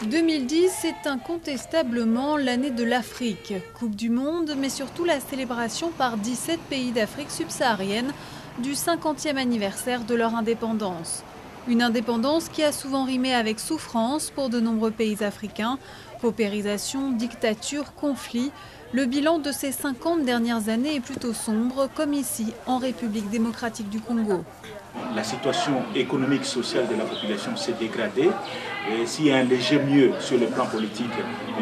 2010, c'est incontestablement l'année de l'Afrique. Coupe du Monde, mais surtout la célébration par 17 pays d'Afrique subsaharienne du 50e anniversaire de leur indépendance. Une indépendance qui a souvent rimé avec souffrance pour de nombreux pays africains. Paupérisation, dictature, conflits. Le bilan de ces 50 dernières années est plutôt sombre, comme ici, en République démocratique du Congo. La situation économique, sociale de la population s'est dégradée. S'il y a un léger mieux sur le plan politique,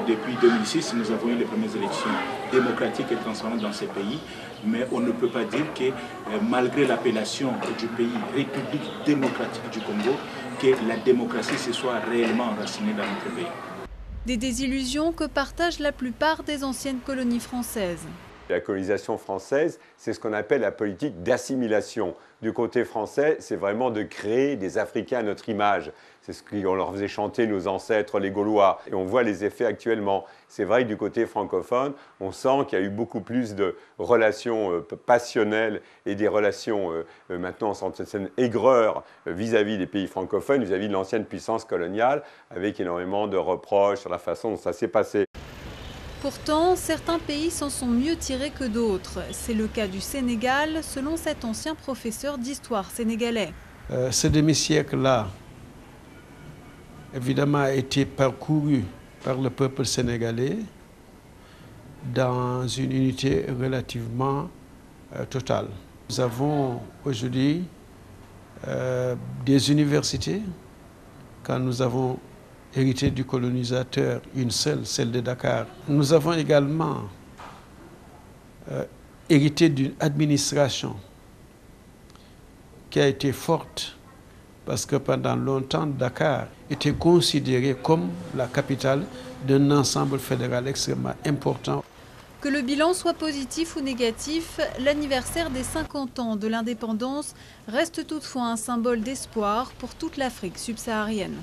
depuis 2006, nous avons eu les premières élections démocratiques et transparentes dans ces pays. Mais on ne peut pas dire que, malgré l'appellation du pays République démocratique du Congo, que la démocratie se soit réellement enracinée dans notre pays. Des désillusions que partagent la plupart des anciennes colonies françaises. La colonisation française, c'est ce qu'on appelle la politique d'assimilation. Du côté français, c'est vraiment de créer des Africains à notre image. C'est ce qu'on leur faisait chanter nos ancêtres, les Gaulois. Et on voit les effets actuellement. C'est vrai que du côté francophone, on sent qu'il y a eu beaucoup plus de relations passionnelles et des relations, maintenant, sans cette aigreur vis-à-vis des pays francophones, vis-à-vis de l'ancienne puissance coloniale, avec énormément de reproches sur la façon dont ça s'est passé. Pourtant, certains pays s'en sont mieux tirés que d'autres. C'est le cas du Sénégal, selon cet ancien professeur d'histoire sénégalais. Ce demi-siècle-là, évidemment, a été parcouru par le peuple sénégalais dans une unité relativement totale. Nous avons aujourd'hui des universités. Quand nous avons hérité du colonisateur, une seule, celle de Dakar. Nous avons également hérité d'une administration qui a été forte parce que pendant longtemps, Dakar était considérée comme la capitale d'un ensemble fédéral extrêmement important. Que le bilan soit positif ou négatif, l'anniversaire des 50 ans de l'indépendance reste toutefois un symbole d'espoir pour toute l'Afrique subsaharienne.